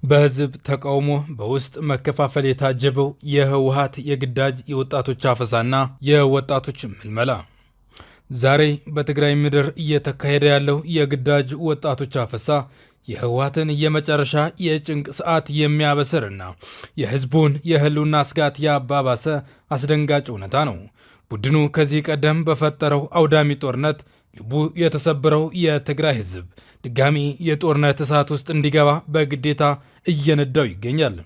በህዝብ ተቃውሞ በውስጥ መከፋፈል የታጀበው የህወሓት የግዳጅ የወጣቶች አፈሳና የወጣቶች ምልመላ። ዛሬ በትግራይ ምድር እየተካሄደ ያለው የግዳጅ ወጣቶች አፈሳ የህወሓትን የመጨረሻ የጭንቅ ሰዓት የሚያበስርና የህዝቡን የህልውና ስጋት ያባባሰ አስደንጋጭ እውነታ ነው። ቡድኑ ከዚህ ቀደም በፈጠረው አውዳሚ ጦርነት ልቡ የተሰበረው የትግራይ ህዝብ ድጋሚ የጦርነት እሳት ውስጥ እንዲገባ በግዴታ እየነዳው ይገኛል።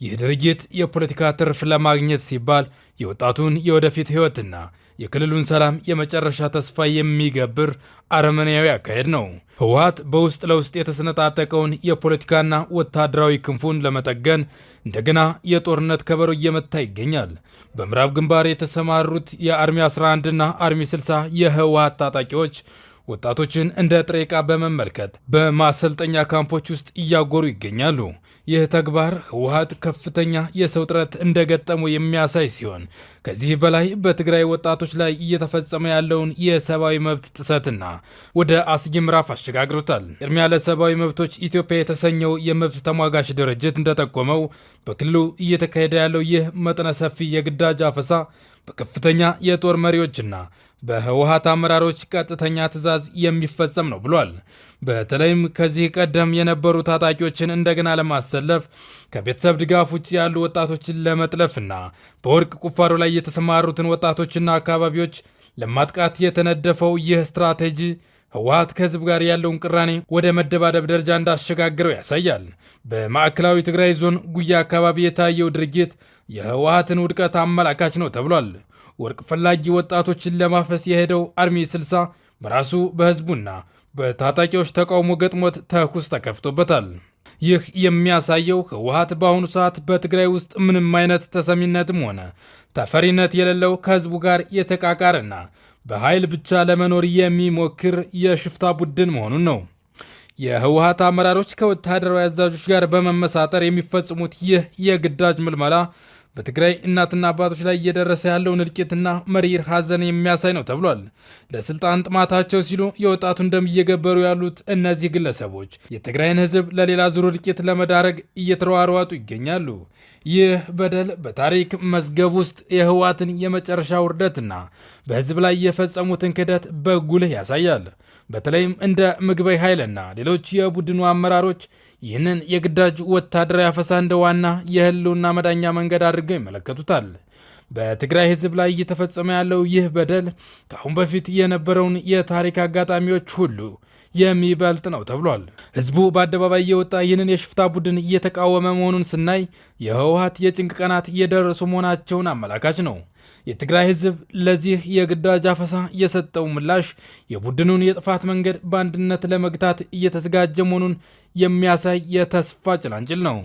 ይህ ድርጊት የፖለቲካ ትርፍ ለማግኘት ሲባል የወጣቱን የወደፊት ህይወትና የክልሉን ሰላም የመጨረሻ ተስፋ የሚገብር አረመኔያዊ አካሄድ ነው። ህወሓት በውስጥ ለውስጥ የተሰነጣጠቀውን የፖለቲካና ወታደራዊ ክንፉን ለመጠገን እንደገና የጦርነት ከበሮ እየመታ ይገኛል። በምዕራብ ግንባር የተሰማሩት የአርሚ 11 እና አርሚ 60 የህወሓት ታጣቂዎች ወጣቶችን እንደ ጥሬ ዕቃ በመመልከት በማሰልጠኛ ካምፖች ውስጥ እያጎሩ ይገኛሉ። ይህ ተግባር ህወሓት ከፍተኛ የሰው እጥረት እንደገጠመው የሚያሳይ ሲሆን ከዚህ በላይ በትግራይ ወጣቶች ላይ እየተፈጸመ ያለውን የሰብአዊ መብት ጥሰትና ወደ አስጊ ምዕራፍ አሸጋግሮታል። ቅድሚያ ለሰብአዊ መብቶች ኢትዮጵያ የተሰኘው የመብት ተሟጋች ድርጅት እንደጠቆመው በክልሉ እየተካሄደ ያለው ይህ መጠነ ሰፊ የግዳጅ አፈሳ በከፍተኛ የጦር መሪዎችና በህወሓት አመራሮች ቀጥተኛ ትዕዛዝ የሚፈጸም ነው ብሏል። በተለይም ከዚህ ቀደም የነበሩ ታጣቂዎችን እንደገና ለማሰለፍ ከቤተሰብ ድጋፍ ውጭ ያሉ ወጣቶችን ለመጥለፍና በወርቅ ቁፋሮ ላይ የተሰማሩትን ወጣቶችና አካባቢዎች ለማጥቃት የተነደፈው ይህ ስትራቴጂ ህወሓት ከህዝብ ጋር ያለውን ቅራኔ ወደ መደባደብ ደረጃ እንዳሸጋግረው ያሳያል። በማዕከላዊ ትግራይ ዞን ጉያ አካባቢ የታየው ድርጊት የህወሓትን ውድቀት አመላካች ነው ተብሏል። ወርቅ ፈላጊ ወጣቶችን ለማፈስ የሄደው አርሚ 60 በራሱ በህዝቡና በታጣቂዎች ተቃውሞ ገጥሞት ተኩስ ተከፍቶበታል። ይህ የሚያሳየው ህወሓት በአሁኑ ሰዓት በትግራይ ውስጥ ምንም አይነት ተሰሚነትም ሆነ ተፈሪነት የሌለው ከህዝቡ ጋር የተቃቃረና በኃይል ብቻ ለመኖር የሚሞክር የሽፍታ ቡድን መሆኑን ነው። የህወሓት አመራሮች ከወታደራዊ አዛዦች ጋር በመመሳጠር የሚፈጽሙት ይህ የግዳጅ ምልመላ በትግራይ እናትና አባቶች ላይ እየደረሰ ያለውን እልቂትና መሪር ሐዘን የሚያሳይ ነው ተብሏል። ለስልጣን ጥማታቸው ሲሉ የወጣቱን ደም እየገበሩ ያሉት እነዚህ ግለሰቦች የትግራይን ህዝብ ለሌላ ዙር እልቂት ለመዳረግ እየተሯሯጡ ይገኛሉ። ይህ በደል በታሪክ መዝገብ ውስጥ የህወሓትን የመጨረሻ ውርደትና በህዝብ ላይ የፈጸሙትን ክህደት በጉልህ ያሳያል። በተለይም እንደ ምግበይ ኃይልና ሌሎች የቡድኑ አመራሮች ይህንን የግዳጅ ወታደራዊ አፈሳ እንደ ዋና የህልውና መዳኛ መንገድ አድርገው ይመለከቱታል። በትግራይ ህዝብ ላይ እየተፈጸመ ያለው ይህ በደል ከአሁን በፊት የነበረውን የታሪክ አጋጣሚዎች ሁሉ የሚበልጥ ነው ተብሏል። ህዝቡ በአደባባይ እየወጣ ይህንን የሽፍታ ቡድን እየተቃወመ መሆኑን ስናይ የህወሓት የጭንቅ ቀናት እየደረሱ መሆናቸውን አመላካች ነው። የትግራይ ህዝብ ለዚህ የግዳጅ አፈሳ የሰጠው ምላሽ የቡድኑን የጥፋት መንገድ በአንድነት ለመግታት እየተዘጋጀ መሆኑን የሚያሳይ የተስፋ ጭላንጭል ነው።